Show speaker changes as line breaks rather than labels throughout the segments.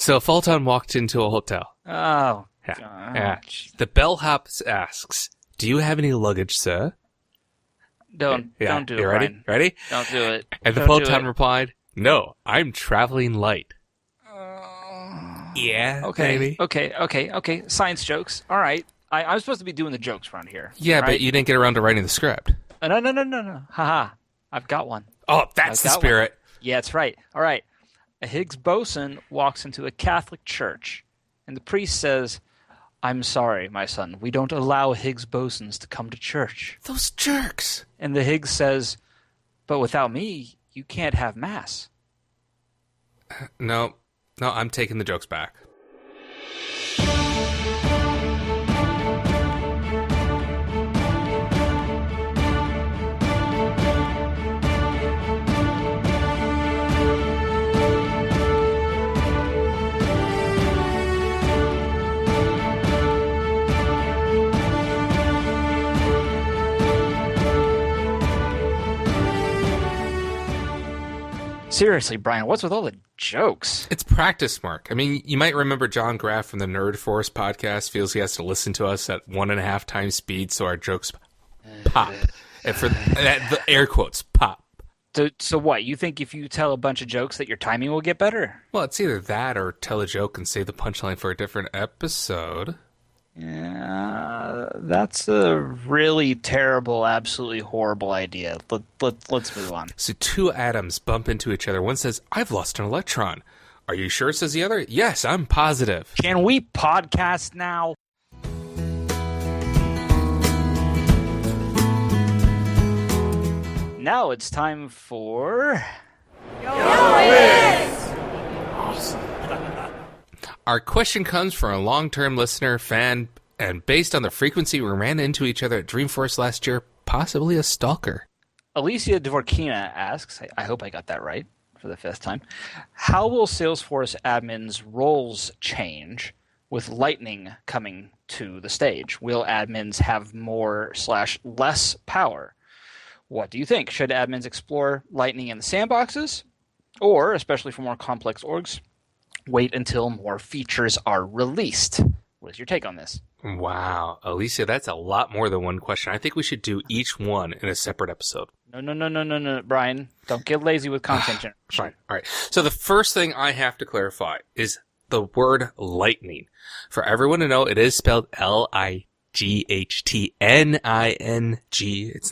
So Fulton walked into a hotel.
Oh,
Yeah. The bellhop asks, "Do you have any luggage, sir?"
Don't do it,
You ready?
Brian.
Ready?
Don't do it.
And the
Don't do
Fulton
it.
replied, "No, I'm traveling light." Yeah,
Okay,
maybe.
okay. Science jokes. All right. I'm supposed to be doing the jokes around here.
Yeah,
right?
but you didn't get around to writing the script.
No. Haha. I've got one.
Oh, that's the
I've got
spirit.
one. Yeah, that's right. All right. A Higgs boson walks into a Catholic church, and the priest says, "I'm sorry, my son. We don't allow Higgs bosons to come to church."
Those jerks.
And the Higgs says, "But without me, you can't have Mass."
No, I'm taking the jokes back.
Seriously, Brian, what's with all the jokes?
It's practice, Mark. I mean, you might remember John Graff from the Nerd Force podcast feels he has to listen to us at 1.5 times speed so our jokes pop. And for the air quotes, pop.
So what? You think if you tell a bunch of jokes that your timing will get better?
Well, it's either that or tell a joke and save the punchline for a different episode.
Yeah, that's a really terrible, absolutely horrible idea. Let's move on.
So two atoms bump into each other. One says, "I've lost an electron." "Are you sure?" says the other. "Yes, I'm positive."
Can we podcast now? Now it's time for...
Our question comes from a long-term listener, fan, and based on the frequency we ran into each other at Dreamforce last year, possibly a stalker.
Alicia Dvorkina asks, I hope I got that right for the 5th time, how will Salesforce admins' roles change with Lightning coming to the stage? Will admins have more/less power? What do you think? Should admins explore Lightning in the sandboxes? Or, especially for more complex orgs, wait until more features are released? What is your take on this?
Wow. Alicia, that's a lot more than one question. I think we should do each one in a separate episode.
No, Brian. Don't get lazy with content generation.
Fine. All right. So the first thing I have to clarify is the word lightning. For everyone to know, it is spelled Lightning. It's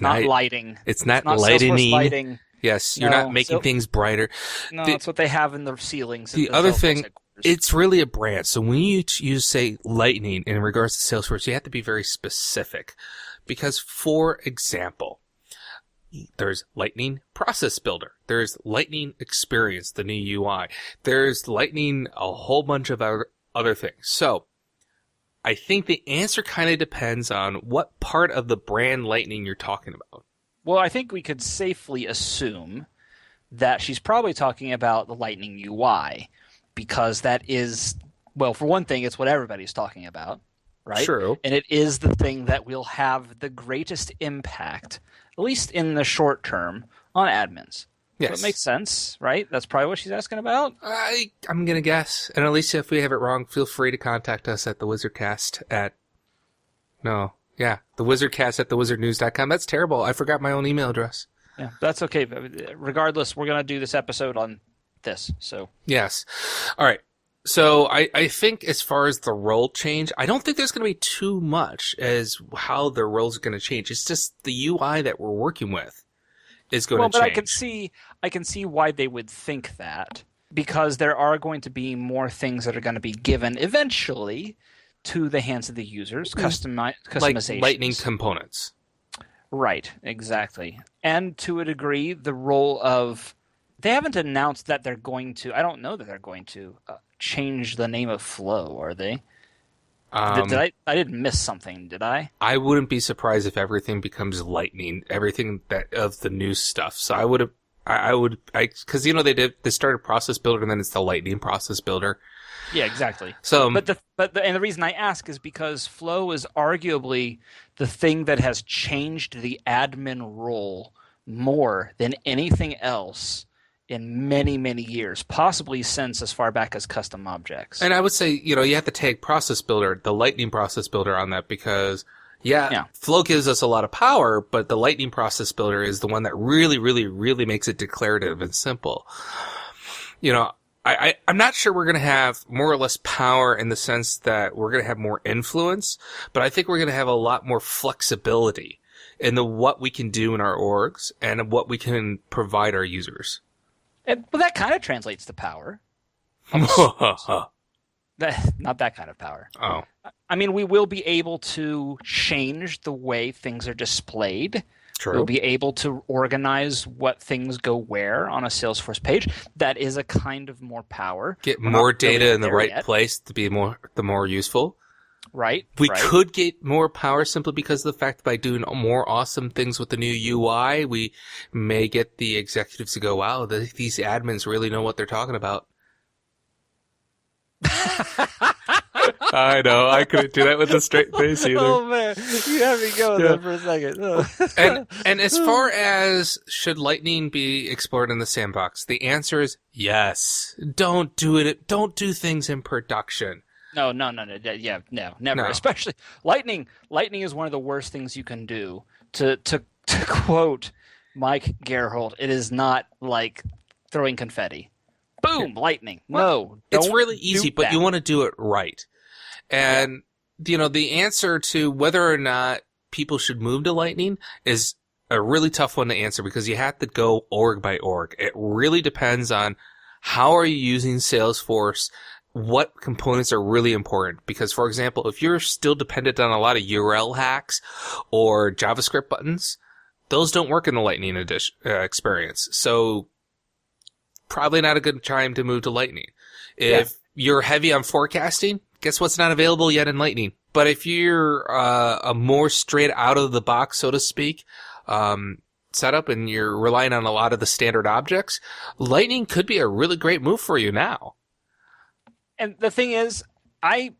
not lighting.
It's not
Salesforce
lightening.
lighting.
Yes, you're not making things brighter.
No, that's what they have in the ceilings.
The other thing, it's really a brand. So when you say lightning in regards to Salesforce, you have to be very specific. Because, for example, there's Lightning Process Builder. There's Lightning Experience, the new UI. There's Lightning, a whole bunch of other things. So I think the answer kind of depends on what part of the brand Lightning you're talking about.
Well, I think we could safely assume that she's probably talking about the Lightning UI, because that is, well, for one thing, it's what everybody's talking about, right?
True.
And it is the thing that will have the greatest impact, at least in the short term, on admins.
Yes.
So it makes sense, right? That's probably what she's asking about.
I'm going to guess. And Alicia, if we have it wrong, feel free to contact us at the WizardCast at... No. Yeah, the WizardCast at thewizardnews.com. That's terrible. I forgot my own email address.
Yeah, that's okay. Regardless, we're going to do this episode on this. So
yes. All right. So I think as far as the role change, I don't think there's going to be too much as how the roles are going to change. It's just the UI that we're working with is going to change.
Well, but I can see why they would think that, because there are going to be more things that are going to be given eventually to the hands of the users, customizations.
Like Lightning components.
Right, exactly. And to a degree, the role of... They haven't announced that they're going to... I don't know that they're going to change the name of Flow, are they? I didn't miss something, did I?
I wouldn't be surprised if everything becomes Lightning, everything that of the new stuff. So I would, because they started Process Builder and then it's the Lightning Process Builder.
Yeah, exactly.
So,
and the reason I ask is because Flow is arguably the thing that has changed the admin role more than anything else in many, many years, possibly since as far back as custom objects.
And I would say, you have to tag Process Builder, the Lightning Process Builder on that because, Flow gives us a lot of power, but the Lightning Process Builder is the one that really, really, really makes it declarative and simple. I'm not sure we're going to have more or less power in the sense that we're going to have more influence, but I think we're going to have a lot more flexibility in what we can do in our orgs and what we can provide our users.
Well, that kind of translates to power. Not that kind of power.
Oh.
I mean, we will be able to change the way things are displayed.
True.
We'll be able to organize what things go where on a Salesforce page. That is a kind of more power.
Get more data in the right place to be the more useful.
Right.
We could get more power simply because of the fact that by doing more awesome things with the new UI, we may get the executives to go, wow, these admins really know what they're talking about. I know, I couldn't do that with a straight face either.
Oh man, you had me going there for a second. Oh.
And as far as should Lightning be explored in the sandbox, the answer is yes. Don't do it. Don't do things in production.
No. Yeah, no, never. No. Especially Lightning. Lightning is one of the worst things you can do. To quote Mike Gerhold, it is not like throwing confetti. Boom, Lightning. No,
it's really easy, but you want to do it right. And the answer to whether or not people should move to Lightning is a really tough one to answer because you have to go org by org. It really depends on how are you using Salesforce. What components are really important? Because, for example, if you're still dependent on a lot of URL hacks or JavaScript buttons, those don't work in the Lightning edition experience. So, probably not a good time to move to Lightning. If you're heavy on forecasting, guess what's not available yet in Lightning? But if you're a more straight out of the box, so to speak, setup and you're relying on a lot of the standard objects, Lightning could be a really great move for you now.
And the thing is, I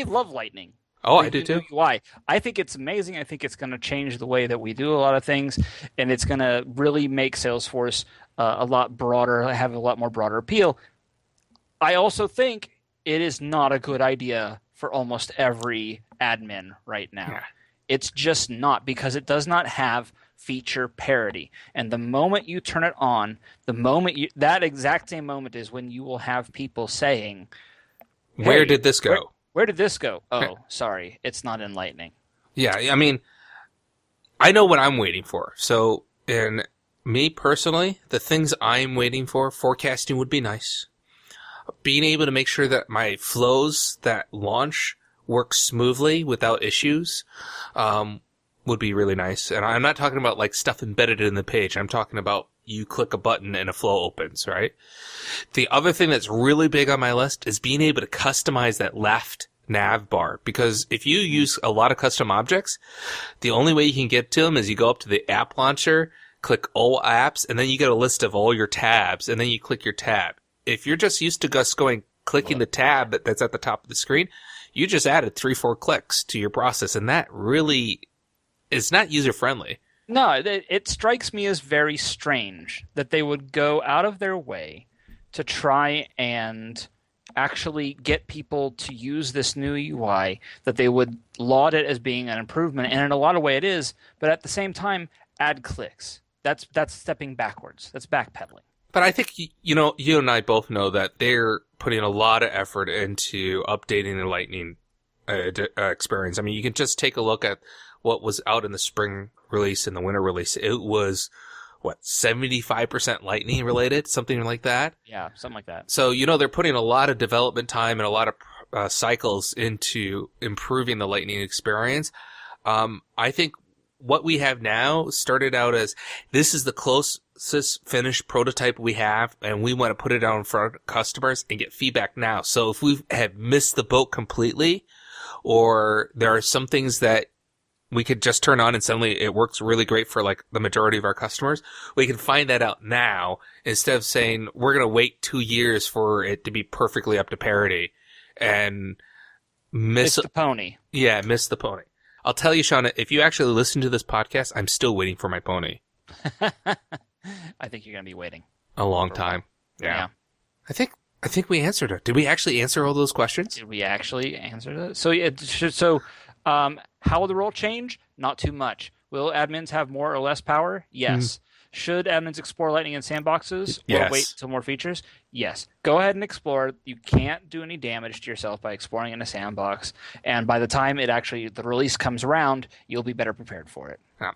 love Lightning.
Oh, I do too.
Why? I think it's amazing. I think it's going to change the way that we do a lot of things, and it's going to really make Salesforce a lot broader, have a lot more broader appeal. I also think it is not a good idea for almost every admin right now. Yeah. It's just not, because it does not have feature parity. And the moment you turn it on, that exact same moment is when you will have people saying, hey,
where did this go?
Where did this go? Oh, sorry, it's not in Lightning.
Yeah, I mean, I know what I'm waiting for. So, in me personally, the things I'm waiting for, forecasting would be nice. Being able to make sure that my flows that launch work smoothly without issues would be really nice. And I'm not talking about like stuff embedded in the page. I'm talking about you click a button and a flow opens, right? The other thing that's really big on my list is being able to customize that left nav bar. Because if you use a lot of custom objects, the only way you can get to them is you go up to the app launcher, click all apps, and then you get a list of all your tabs, and then you click your tab. If you're just used to just clicking the tab that's at the top of the screen, you just added 3-4 clicks to your process, and that really is not user-friendly.
No, it strikes me as very strange that they would go out of their way to try and actually get people to use this new UI, that they would laud it as being an improvement, and in a lot of way it is, but at the same time, add clicks. That's stepping backwards. That's backpedaling.
But I think, you and I both know that they're putting a lot of effort into updating the Lightning experience. I mean, you can just take a look at what was out in the spring release and the winter release. It was, 75% Lightning related? Something like that?
Yeah, something like that.
So, they're putting a lot of development time and a lot of cycles into improving the Lightning experience. I think what we have now started out as, this is the closest finished prototype we have, and we want to put it out in front of customers and get feedback now. So if we have missed the boat completely, or there are some things that we could just turn on and suddenly it works really great for like the majority of our customers, we can find that out now instead of saying we're going to wait 2 years for it to be perfectly up to parity and miss
the pony.
Yeah, miss the pony. I'll tell you, Shauna, if you actually listen to this podcast, I'm still waiting for my pony.
I think you're going to be waiting.
A long time. Yeah. I think we answered it. Did we actually answer all those questions?
Did we actually answer that? How will the role change? Not too much. Will admins have more or less power? Yes. Should admins explore Lightning in sandboxes or wait until more features? Yes. Go ahead and explore. You can't do any damage to yourself by exploring in a sandbox. And by the time the release comes around, you'll be better prepared for it.
Yeah.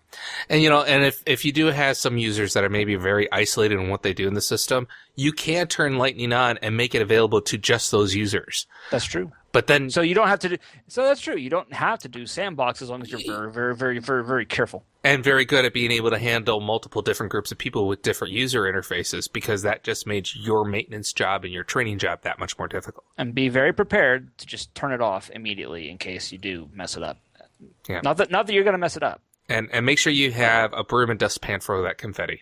And if you do have some users that are maybe very isolated in what they do in the system, you can turn Lightning on and make it available to just those users.
That's true.
But then,
so you don't have to do. So that's true. You don't have to do sandbox as long as you're very, very, very, very, very careful
and very good at being able to handle multiple different groups of people with different user interfaces, because that just made your maintenance job and your training job that much more difficult.
And be very prepared to just turn it off immediately in case you do mess it up.
Yeah.
Not that you're going to mess it up.
And make sure you have a broom and dustpan for that confetti.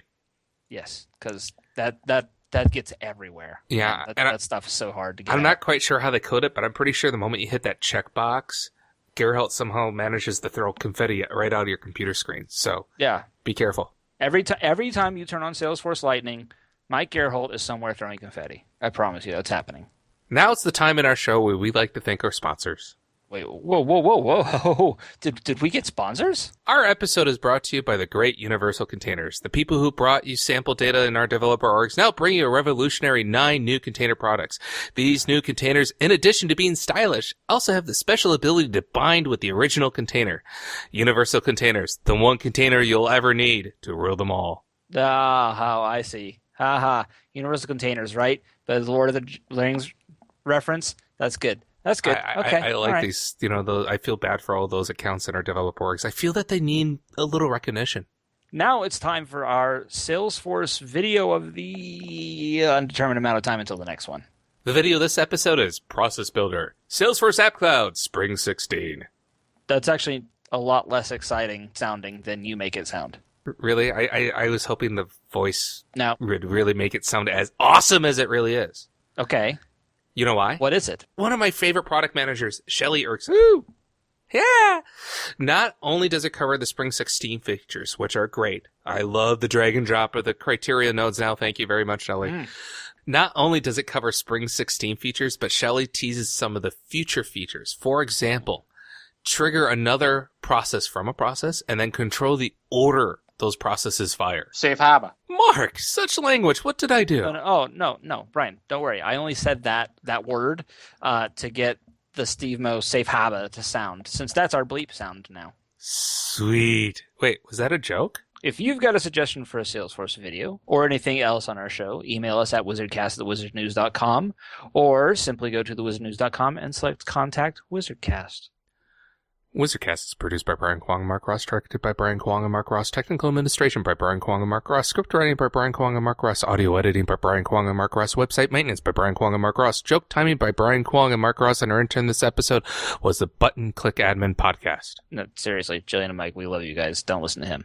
Yes, because that gets everywhere.
Yeah.
That stuff is so hard to get
I'm
out.
not quite sure how they code it, but I'm pretty sure the moment you hit that checkbox, Geralt somehow manages to throw confetti right out of your computer screen. So
yeah,
be careful.
Every time you turn on Salesforce Lightning, Mike Geralt is somewhere throwing confetti. I promise you that's happening.
Now it's the time in our show where we like to thank our sponsors.
Wait, whoa. Did we get sponsors?
Our episode is brought to you by the great Universal Containers. The people who brought you sample data in our developer orgs now bring you a revolutionary 9 new container products. These new containers, in addition to being stylish, also have the special ability to bind with the original container. Universal Containers, the one container you'll ever need to rule them all.
How I see. Universal Containers, right? The Lord of the Rings reference? That's good. That's good. Okay.
I like these, I feel bad for all those accounts in our developer orgs. I feel that they need a little recognition.
Now it's time for our Salesforce video of the undetermined amount of time until the next one.
The video of this episode is Process Builder, Salesforce App Cloud, Spring 16.
That's actually a lot less exciting sounding than you make it sound.
Really? I was hoping the voice
would
really make it sound as awesome as it really is.
Okay.
You know why?
What is it?
One of my favorite product managers, Shelly Erkson. Woo! Yeah! Not only does it cover the Spring 16 features, which are great. I love the drag and drop of the criteria nodes now. Thank you very much, Shelly. Not only does it cover Spring 16 features, but Shelly teases some of the future features. For example, trigger another process from a process and then control the order those processes fire.
Safe harbor.
Mark, such language. What did I do?
No, Brian, don't worry. I only said that word to get the Steve Mo safe harbor to sound, since that's our bleep sound now.
Sweet. Wait, was that a joke?
If you've got a suggestion for a Salesforce video or anything else on our show, email us at wizardcast@wizardnews.com or simply go to thewizardnews.com and select Contact WizardCast.
WizardCast is produced by Brian Kwong and Mark Ross, directed by Brian Kwong and Mark Ross, technical administration by Brian Kwong and Mark Ross, script writing by Brian Kwong and Mark Ross, audio editing by Brian Kwong and Mark Ross, website maintenance by Brian Kwong and Mark Ross, joke timing by Brian Kwong and Mark Ross, and our intern this episode was the Button Click Admin Podcast.
No, seriously, Jillian and Mike, we love you guys. Don't listen to him.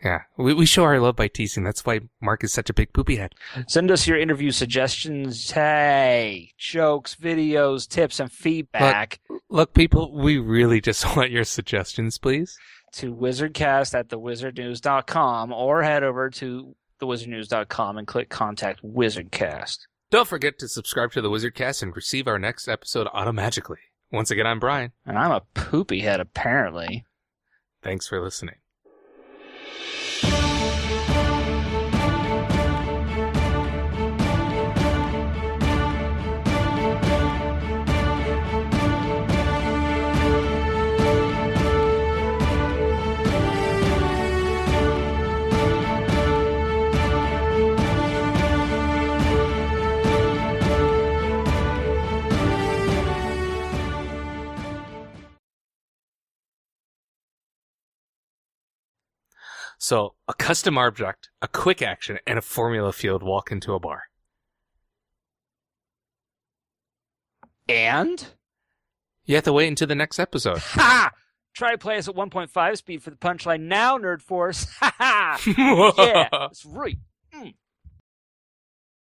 Yeah, we show our love by teasing. That's why Mark is such a big poopy head.
Send us your interview suggestions, jokes, videos, tips, and feedback.
Look, people, we really just want your suggestions, please.
To wizardcast@thewizardnews.com or head over to thewizardnews.com and click Contact WizardCast.
Don't forget to subscribe to the WizardCast and receive our next episode automatically. Once again, I'm Brian.
And I'm a poopy head, apparently.
Thanks for listening. So, a custom object, a quick action, and a formula field walk into a bar.
And?
You have to wait until the next episode.
Ha! Try to play us at 1.5 speed for the punchline now, Nerd Force. Ha ha! Yeah, that's right.